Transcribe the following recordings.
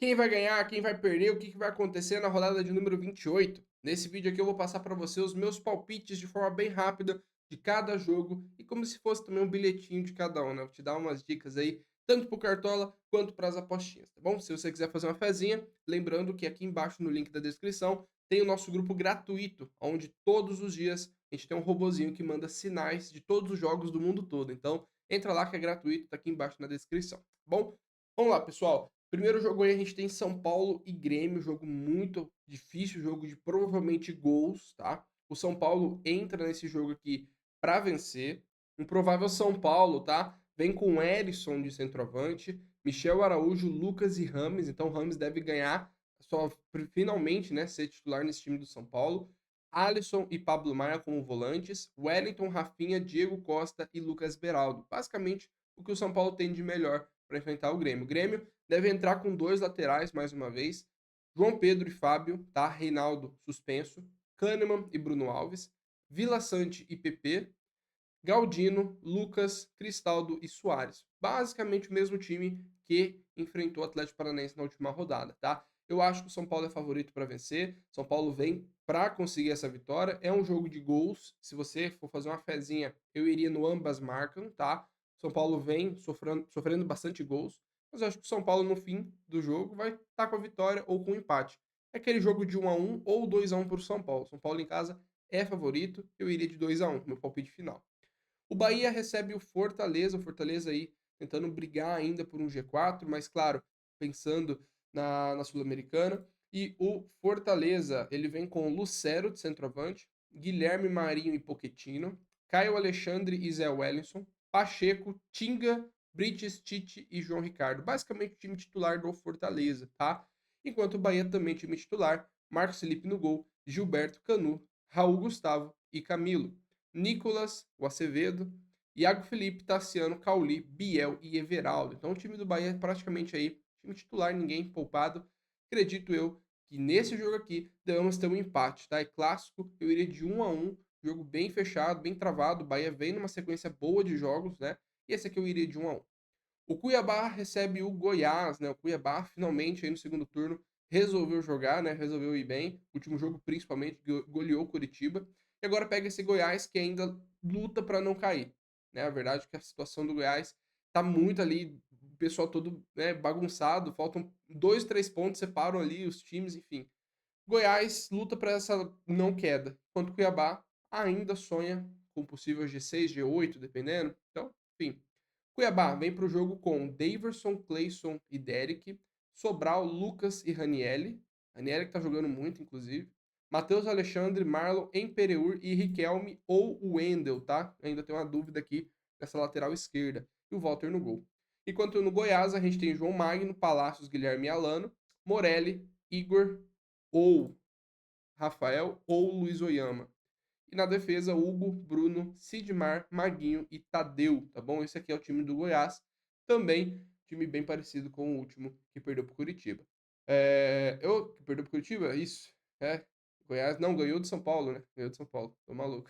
Quem vai ganhar, quem vai perder, o que vai acontecer na rodada de número 28. Nesse vídeo aqui eu vou passar para você os meus palpites de forma bem rápida de cada jogo e como se fosse também um bilhetinho de cada um, né? Vou te dar umas dicas aí, tanto para o Cartola quanto para as apostinhas, tá bom? Se você quiser fazer uma fezinha, lembrando que aqui embaixo no link da descrição tem o nosso grupo gratuito, onde todos os dias a gente tem um robozinho que manda sinais de todos os jogos do mundo todo. Então, entra lá que é gratuito, tá aqui embaixo na descrição, tá bom? Vamos lá, pessoal. Primeiro jogo aí a gente tem São Paulo e Grêmio, jogo muito difícil, jogo de provavelmente gols, tá? O São Paulo entra nesse jogo aqui para vencer. Um provável São Paulo, tá? Vem com Erisson de centroavante, Michel Araújo, Lucas e Rames. Então o Rames deve ganhar, só finalmente, né, ser titular nesse time do São Paulo. Alisson e Pablo Maia como volantes, Wellington, Rafinha, Diego Costa e Lucas Beraldo. Basicamente o que o São Paulo tem de melhor para enfrentar o Grêmio. O Grêmio deve entrar com dois laterais mais uma vez. João Pedro e Fábio, tá? Reinaldo suspenso. Kahneman e Bruno Alves. Vila Sante e PP. Galdino, Lucas, Cristaldo e Soares. Basicamente o mesmo time que enfrentou o Atlético Paranaense na última rodada, tá? Eu acho que o São Paulo é favorito para vencer. São Paulo vem para conseguir essa vitória. É um jogo de gols. Se você for fazer uma fezinha, eu iria no ambas marcam, tá? São Paulo vem sofrendo bastante gols. Mas eu acho que o São Paulo, no fim do jogo, vai estar com a vitória ou com o empate. É aquele jogo de 1-1 ou 2-1 para o São Paulo. São Paulo em casa é favorito. Eu iria de 2-1, meu palpite final. O Bahia recebe o Fortaleza aí tentando brigar ainda por um G4, mas claro, pensando na Sul-Americana. E o Fortaleza, ele vem com Lucero de centroavante, Guilherme Marinho e Pochettino, Caio Alexandre e Zé Wellison, Pacheco, Tinga, Brites, Tite e João Ricardo. Basicamente o time titular do Fortaleza, tá? Enquanto o Bahia também time titular, Marcos Felipe no gol, Gilberto Canu, Raul Gustavo e Camilo. Nicolas, o Acevedo, Iago Felipe, Tassiano, Cauli, Biel e Everaldo. Então o time do Bahia é praticamente aí, time titular, ninguém poupado. Acredito eu que nesse jogo aqui devemos ter um empate, tá? É clássico, eu iria de 1-1, jogo bem fechado, bem travado. O Bahia vem numa sequência boa de jogos, né? E esse aqui eu iria de 1-1. O Cuiabá recebe o Goiás, né? O Cuiabá finalmente aí no segundo turno resolveu jogar, né? Resolveu ir bem. O último jogo principalmente goleou o Curitiba. E agora pega esse Goiás que ainda luta para não cair, né? A verdade é que a situação do Goiás tá muito ali, o pessoal todo, né, bagunçado, faltam 2, 3 pontos separam ali os times, enfim. Goiás luta para essa não queda, enquanto Cuiabá ainda sonha com possível G6, G8, dependendo. Então, enfim, Cuiabá vem para o jogo com Daverson, Cleison e Derek, Sobral, Lucas e Ranielli. Ranielli que tá jogando muito, inclusive. Matheus Alexandre, Marlon, Empereur e Riquelme ou Wendel, tá? Ainda tem uma dúvida aqui nessa lateral esquerda. E o Walter no gol. Enquanto no Goiás a gente tem João Magno, Palácios, Guilherme Alano, Morelli, Igor ou Rafael ou Luiz Oyama. E na defesa, Hugo, Bruno, Sidmar, Maguinho e Tadeu, tá bom? Esse aqui é o time do Goiás. Também time bem parecido com o último que perdeu para o Curitiba. Que perdeu para o Curitiba? Isso. É. Goiás não ganhou de São Paulo, né? Ganhou de São Paulo. Tô maluco.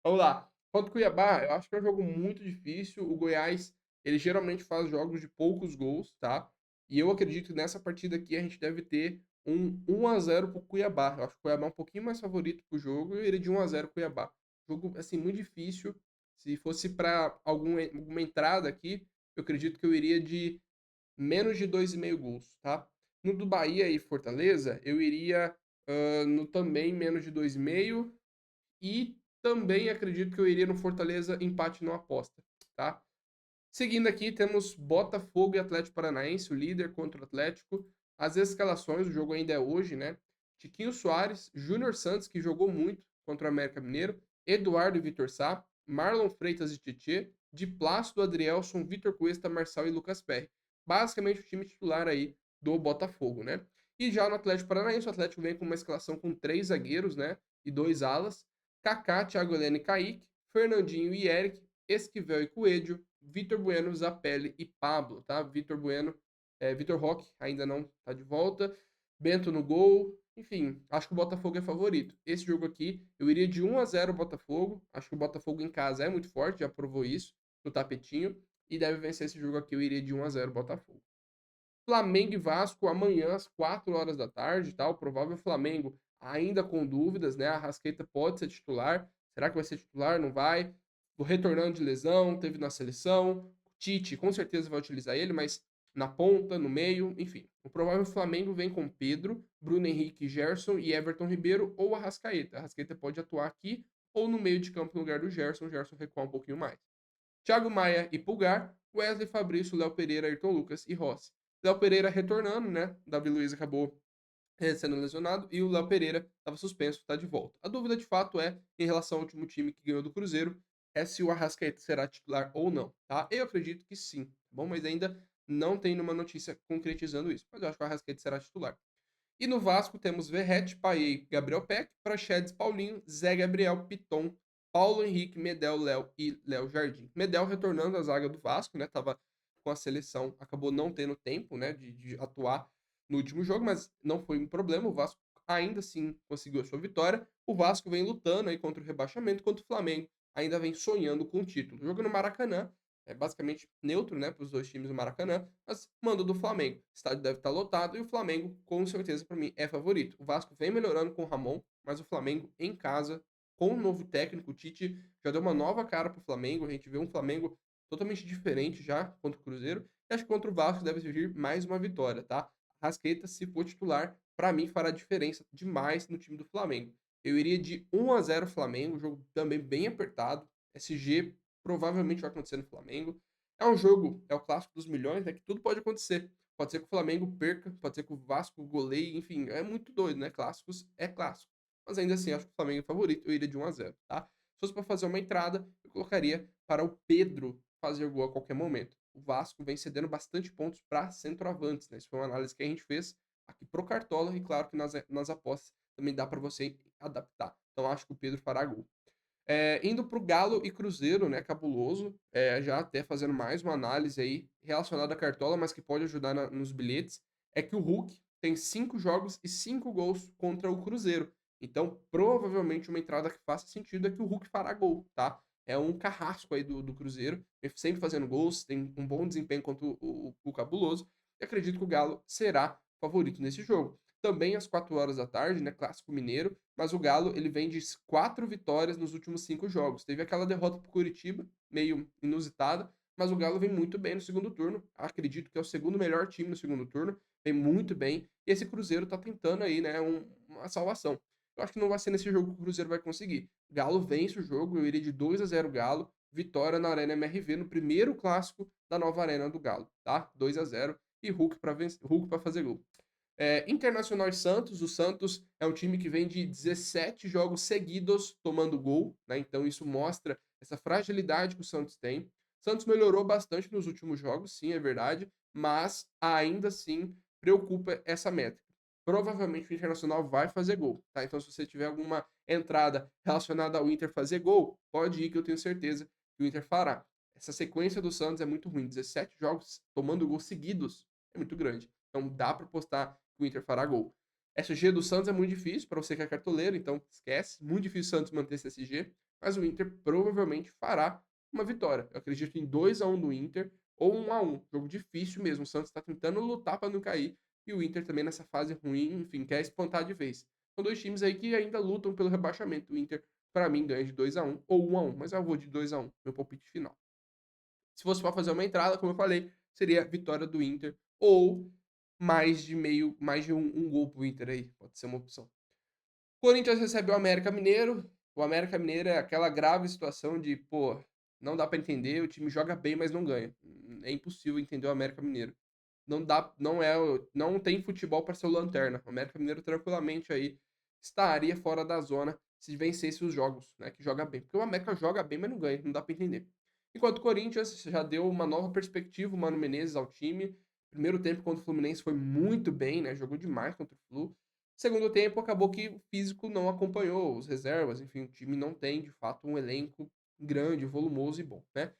Vamos lá. Contra o Cuiabá, eu acho que é um jogo muito difícil. O Goiás, ele geralmente faz jogos de poucos gols, tá? E eu acredito que nessa partida aqui a gente deve ter um 1-0 pro Cuiabá. Eu acho que o Cuiabá é um pouquinho mais favorito pro jogo e eu iria de 1-0 Cuiabá. Jogo, assim, muito difícil. Se fosse para alguma entrada aqui, eu acredito que eu iria de menos de 2,5 gols, tá? No do Bahia e Fortaleza, eu iria no também menos de 2,5 e também acredito que eu iria no Fortaleza empate não aposta, tá? Seguindo aqui, temos Botafogo e Atlético Paranaense, o líder contra o Atlético. As escalações, o jogo ainda é hoje, né? Tiquinho Soares, Júnior Santos, que jogou muito contra o América Mineiro, Eduardo e Vitor Sá, Marlon Freitas e Tietê, Di Plácido, Adrielson, Vitor Cuesta, Marçal e Lucas Perry. Basicamente o time titular aí do Botafogo, né? E já no Atlético Paranaense, o Atlético vem com uma escalação com 3 zagueiros, né? E 2 alas. Kaká, Thiago Heleno e Kaique, Fernandinho e Eric, Esquivel e Coelho, Vitor Bueno, Zapelli e Pablo, tá? Vitor Bueno, Vitor Roque ainda não tá de volta, Bento no gol, enfim, acho que o Botafogo é favorito. Esse jogo aqui, eu iria de 1-0 Botafogo, acho que o Botafogo em casa é muito forte, já provou isso no tapetinho, e deve vencer esse jogo aqui, eu iria de 1-0 Botafogo. Flamengo e Vasco amanhã às 4 horas da tarde, tá? O provável Flamengo ainda com dúvidas, né? A Arrascaeta pode ser titular. Será que vai ser titular? Não vai? Retornando de lesão, teve na seleção. Tite com certeza vai utilizar ele, mas na ponta, no meio, enfim. O provável Flamengo vem com Pedro, Bruno Henrique, Gerson e Everton Ribeiro ou Arrascaeta. Arrascaeta pode atuar aqui ou no meio de campo no lugar do Gerson. O Gerson recuar um pouquinho mais. Thiago Maia e Pulgar, Wesley Fabrício, Léo Pereira, Ayrton Lucas e Rossi. Léo Pereira retornando, né? Davi Luiz acabou sendo lesionado e o Léo Pereira estava suspenso, está de volta. A dúvida de fato é, em relação ao último time que ganhou do Cruzeiro, é se o Arrascaeta será titular ou não, tá? Eu acredito que sim, tá bom? Mas ainda não tem nenhuma notícia concretizando isso. Mas eu acho que o Arrascaeta será titular. E no Vasco temos Verratti, Payet, Gabriel Peck, Praxedes, Paulinho, Zé Gabriel, Piton, Paulo Henrique, Medel, Léo e Léo Jardim. Medel retornando à zaga do Vasco, né? Tava com a seleção, acabou não tendo tempo, né, de atuar no último jogo, mas não foi um problema. O Vasco ainda assim conseguiu a sua vitória. O Vasco vem lutando aí contra o rebaixamento, enquanto o Flamengo ainda vem sonhando com o título. Jogo no Maracanã, é basicamente neutro, né, para os dois times do Maracanã, mas mando do Flamengo. O estádio deve estar lotado e o Flamengo, com certeza, para mim, é favorito. O Vasco vem melhorando com o Ramon, mas o Flamengo em casa, com o novo técnico, o Tite já deu uma nova cara para o Flamengo. A gente vê um Flamengo totalmente diferente já contra o Cruzeiro. E acho que contra o Vasco deve surgir mais uma vitória, tá? Rascaeta, se for titular, para mim fará diferença demais no time do Flamengo. Eu iria de 1-0 Flamengo, jogo também bem apertado. SG provavelmente vai acontecer no Flamengo. É um jogo, é o clássico dos milhões, né? Que tudo pode acontecer. Pode ser que o Flamengo perca, pode ser que o Vasco goleie, enfim, é muito doido, né? Clássicos é clássico. Mas ainda assim, acho que o Flamengo é favorito, eu iria de 1-0, tá? Se fosse para fazer uma entrada, eu colocaria para o Pedro fazer gol a qualquer momento. O Vasco vem cedendo bastante pontos para centroavantes, né? Isso foi uma análise que a gente fez aqui pro Cartola e claro que nas apostas também dá para você adaptar. Então acho que o Pedro fará gol. Indo para o Galo e Cruzeiro, né, cabuloso, já até fazendo mais uma análise aí relacionada à Cartola, mas que pode ajudar nos bilhetes, é que o Hulk tem 5 jogos e 5 gols contra o Cruzeiro. Então, provavelmente uma entrada que faça sentido é que o Hulk fará gol, tá? É um carrasco aí do Cruzeiro, sempre fazendo gols, tem um bom desempenho contra o Cabuloso, e acredito que o Galo será favorito nesse jogo. Também às 4 horas da tarde, né, Clássico Mineiro, mas o Galo ele vem de 4 vitórias nos últimos 5 jogos. Teve aquela derrota para o Curitiba, meio inusitada, mas o Galo vem muito bem no segundo turno. Acredito que é o segundo melhor time no segundo turno, vem muito bem. E esse Cruzeiro tá tentando aí, né, uma salvação. Eu acho que não vai ser nesse jogo que o Cruzeiro vai conseguir. Galo vence o jogo, eu iria de 2-0 Galo, vitória na Arena MRV no primeiro clássico da nova Arena do Galo, tá? 2-0 e Hulk para fazer gol. Internacional e Santos. O Santos é um time que vem de 17 jogos seguidos tomando gol, né? Então isso mostra essa fragilidade que o Santos tem. O Santos melhorou bastante nos últimos jogos, sim, é verdade, mas ainda assim preocupa essa métrica. Provavelmente o Internacional vai fazer gol, tá? Então se você tiver alguma entrada relacionada ao Inter fazer gol, pode ir que eu tenho certeza que o Inter fará. Essa sequência do Santos é muito ruim, 17 jogos tomando gol seguidos é muito grande. Então dá para postar que o Inter fará gol. SG do Santos é muito difícil para você que é cartoleiro, então esquece. Muito difícil o Santos manter esse SG, mas o Inter provavelmente fará uma vitória. Eu acredito em 2-1 do Inter ou 1-1. Jogo difícil mesmo. O Santos está tentando lutar para não cair e o Inter também nessa fase ruim, enfim, quer espantar de vez. São dois times aí que ainda lutam pelo rebaixamento. O Inter, para mim, ganha de 2-1 ou 1-1, mas eu vou de 2-1, meu palpite final. Se fosse para fazer uma entrada, como eu falei, seria vitória do Inter ou mais de um gol pro Inter aí, pode ser uma opção. Corinthians recebe o América Mineiro. O América Mineiro é aquela grave situação de, pô, não dá para entender, o time joga bem, mas não ganha. É impossível entender o América Mineiro. Não dá, não tem futebol para ser o lanterna. O América Mineiro tranquilamente aí estaria fora da zona se vencesse os jogos, né, que joga bem. Porque o América joga bem, mas não ganha, não dá para entender. Enquanto o Corinthians já deu uma nova perspectiva, o Mano Menezes ao time. Primeiro tempo contra o Fluminense foi muito bem, né? Jogou demais contra o Flu. Segundo tempo, acabou que o físico não acompanhou, os reservas, enfim, o time não tem, de fato, um elenco grande, volumoso e bom, né?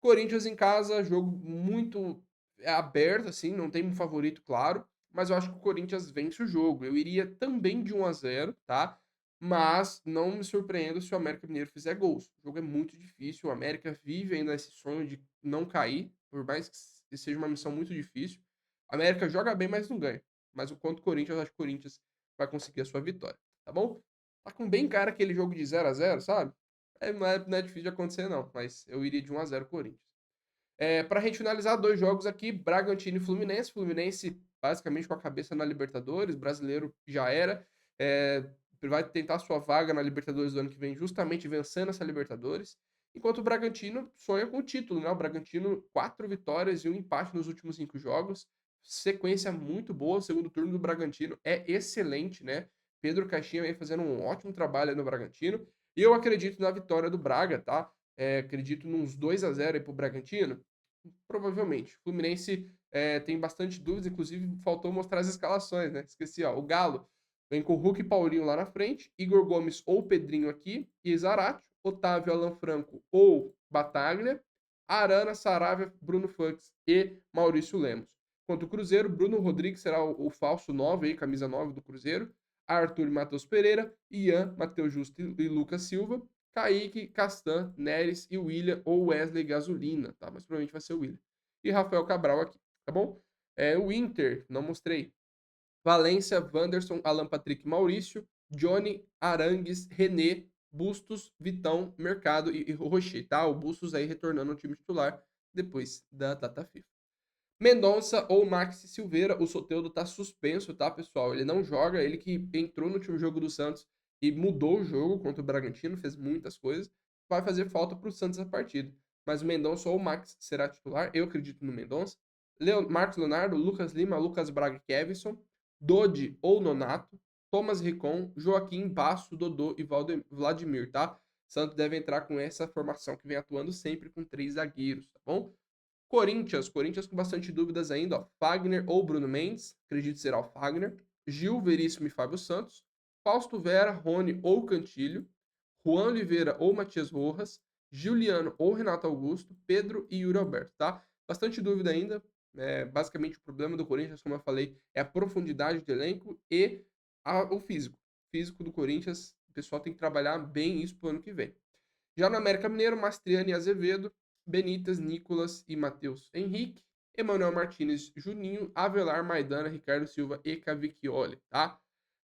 Corinthians em casa, jogo muito aberto, assim, não tem um favorito, claro, mas eu acho que o Corinthians vence o jogo. Eu iria também de 1-0, tá? Mas não me surpreendo se o América Mineiro fizer gols. O jogo é muito difícil, o América vive ainda esse sonho de não cair, por mais que seja uma missão muito difícil. América joga bem, mas não ganha. Mas o contra o Corinthians, eu acho que o Corinthians vai conseguir a sua vitória, tá bom? Tá com bem cara aquele jogo de 0 a 0, sabe? Não é difícil de acontecer, não, mas eu iria de 1 a 0 Corinthians. Para a gente finalizar, dois jogos aqui, Bragantino e Fluminense. Fluminense basicamente com a cabeça na Libertadores, brasileiro já era. É, vai tentar sua vaga na Libertadores do ano que vem, justamente vencendo essa Libertadores. Enquanto o Bragantino sonha com o título, né? O Bragantino, 4 vitórias e um empate nos últimos 5 jogos. Sequência muito boa. O segundo turno do Bragantino é excelente, né? Pedro Caixinha vem fazendo um ótimo trabalho aí no Bragantino. E eu acredito na vitória do Braga, tá? Acredito nos 2 a 0 aí pro Bragantino. Provavelmente. O Fluminense tem bastante dúvidas, inclusive faltou mostrar as escalações, né? Esqueci, ó. O Galo vem com Hulk e Paulinho lá na frente, Igor Gomes ou Pedrinho aqui, e Zarate, Otávio, Alan Franco ou Bataglia, Arana, Saravia, Bruno Fux e Maurício Lemos. Quanto o Cruzeiro, Bruno Rodrigues será o falso 9 aí, camisa 9 do Cruzeiro, Arthur e Matheus Pereira, Ian, Matheus Justo e Lucas Silva, Kaique, Castan, Neres e William ou Wesley Gasolina, tá? Mas provavelmente vai ser o William. E Rafael Cabral aqui, tá bom? O Inter, não mostrei. Valência, Wanderson, Alan Patrick, Maurício, Johnny, Arangues, René, Bustos, Vitão, Mercado e Rocher, tá? O Bustos aí retornando ao time titular depois da data FIFA. Mendonça ou Maxi Silveira, o Soteldo tá suspenso, tá, pessoal? Ele não joga, ele que entrou no último jogo do Santos e mudou o jogo contra o Bragantino, fez muitas coisas, vai fazer falta pro Santos a partida. Mas o Mendonça ou o Max será titular, eu acredito no Mendonça. Marcos Leonardo, Lucas Lima, Lucas Braga e Kevson, Dodi ou Nonato, Thomas Ricon, Joaquim, Basso, Dodô e Vladimir, tá? Santos deve entrar com essa formação que vem atuando sempre com 3 zagueiros, tá bom? Corinthians com bastante dúvidas ainda, ó. Fagner ou Bruno Mendes, acredito será o Fagner. Gil, Veríssimo e Fábio Santos. Fausto Vera, Rony ou Cantilho. Juan Oliveira ou Matias Rojas. Juliano ou Renato Augusto. Pedro e Yuri Alberto, tá? Bastante dúvida ainda. Basicamente, o problema do Corinthians, como eu falei, é a profundidade do elenco e o físico. O físico do Corinthians, o pessoal tem que trabalhar bem isso pro ano que vem. Já no América Mineiro, Mastriani e Azevedo, Benítez, Nicolas e Matheus Henrique, Emanuel Martinez, Juninho, Avelar, Maidana, Ricardo Silva e Cavicchioli, tá?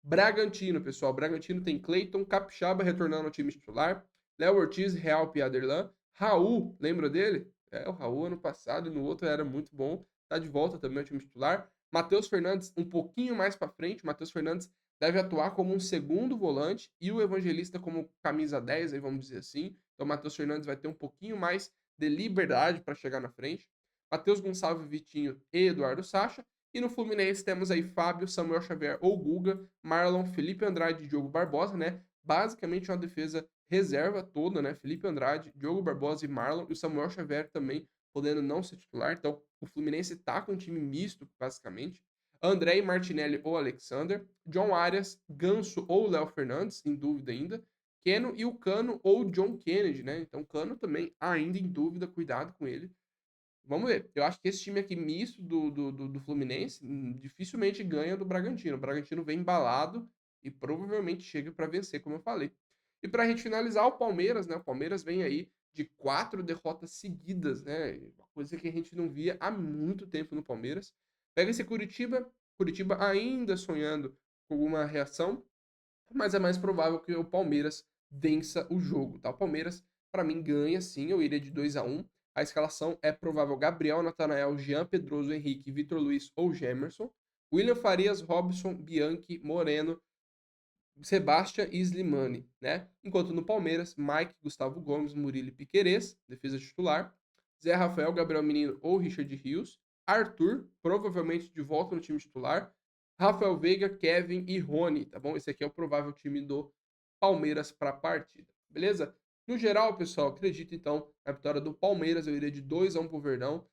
Bragantino, pessoal. Bragantino tem Cleiton, Capixaba retornando ao time titular, Léo Ortiz, Real Piaderlan, Raul, lembra dele? O Raul ano passado e no outro era muito bom, tá de volta também ao time titular. Matheus Fernandes um pouquinho mais para frente, Matheus Fernandes deve atuar como um segundo volante e o Evangelista como camisa 10, aí vamos dizer assim. Então, o Matheus Fernandes vai ter um pouquinho mais de liberdade para chegar na frente. Matheus Gonçalves, Vitinho e Eduardo Sacha. E no Fluminense temos aí Fábio, Samuel Xavier ou Guga, Marlon, Felipe Andrade e Diogo Barbosa, né? Basicamente uma defesa reserva toda, né? Felipe Andrade, Diogo Barbosa e Marlon. E o Samuel Xavier também podendo não ser titular. Então, o Fluminense tá com um time misto, basicamente. André Martinelli ou Alexander, John Arias, Ganso ou Léo Fernandes, em dúvida ainda, Keno e o Cano ou John Kennedy, né? Então, Cano também ainda em dúvida, cuidado com ele. Vamos ver. Eu acho que esse time aqui misto do Fluminense dificilmente ganha do Bragantino. O Bragantino vem embalado e provavelmente chega para vencer, como eu falei. E para a gente finalizar, o Palmeiras, né? O Palmeiras vem aí de 4 derrotas seguidas, né? Uma coisa que a gente não via há muito tempo no Palmeiras. Pega esse Curitiba, Curitiba ainda sonhando com alguma reação, mas é mais provável que o Palmeiras vença o jogo, tá? O Palmeiras, para mim, ganha sim, eu iria de 2 a 1. A escalação é provável Gabriel, Natanael, Jean Pedroso, Henrique, Vitor Luiz ou Gemerson, William Farias, Robson, Bianchi, Moreno, Sebastian e Slimani, né? Enquanto no Palmeiras, Mike, Gustavo Gomes, Murilo e Piquerez, defesa titular, Zé Rafael, Gabriel Menino ou Richard Rios, Arthur, provavelmente de volta no time titular, Rafael Veiga, Kevin e Rony, tá bom? Esse aqui é o provável time do Palmeiras para a partida, beleza? No geral, pessoal, acredito então na vitória do Palmeiras, eu iria de 2 a 1 pro Verdão,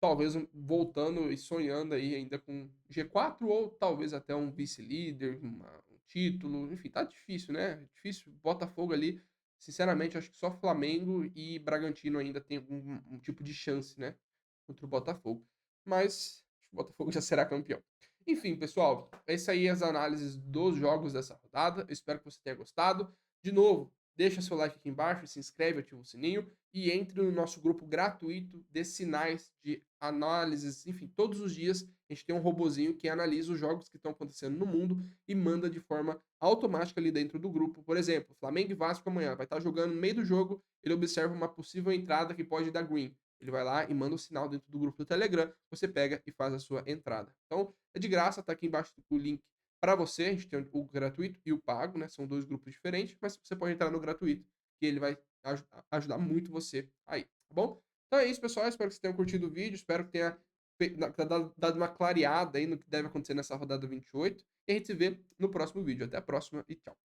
talvez voltando e sonhando aí ainda com G4 ou talvez até um vice-líder, um título, enfim, tá difícil, né? Difícil. Botafogo ali, sinceramente, acho que só Flamengo e Bragantino ainda tem um tipo de chance, né? Contra o Botafogo. Mas acho que o Botafogo já será campeão. Enfim, pessoal, essa aí é as análises dos jogos dessa rodada. Eu espero que você tenha gostado. De novo, deixa seu like aqui embaixo, se inscreve, ativa o sininho e entre no nosso grupo gratuito de sinais de análises, enfim, todos os dias a gente tem um robozinho que analisa os jogos que estão acontecendo no mundo e manda de forma automática ali dentro do grupo. Por exemplo, Flamengo e Vasco amanhã vai estar jogando no meio do jogo, ele observa uma possível entrada que pode dar green. Ele vai lá e manda o sinal dentro do grupo do Telegram, você pega e faz a sua entrada. Então, é de graça, tá aqui embaixo o link para você, a gente tem o gratuito e o pago, né? São dois grupos diferentes, mas você pode entrar no gratuito, que ele vai ajudar muito você aí, tá bom? Então é isso, pessoal. Espero que vocês tenham curtido o vídeo. Espero que tenha dado uma clareada aí no que deve acontecer nessa rodada 28. E a gente se vê no próximo vídeo. Até a próxima e tchau.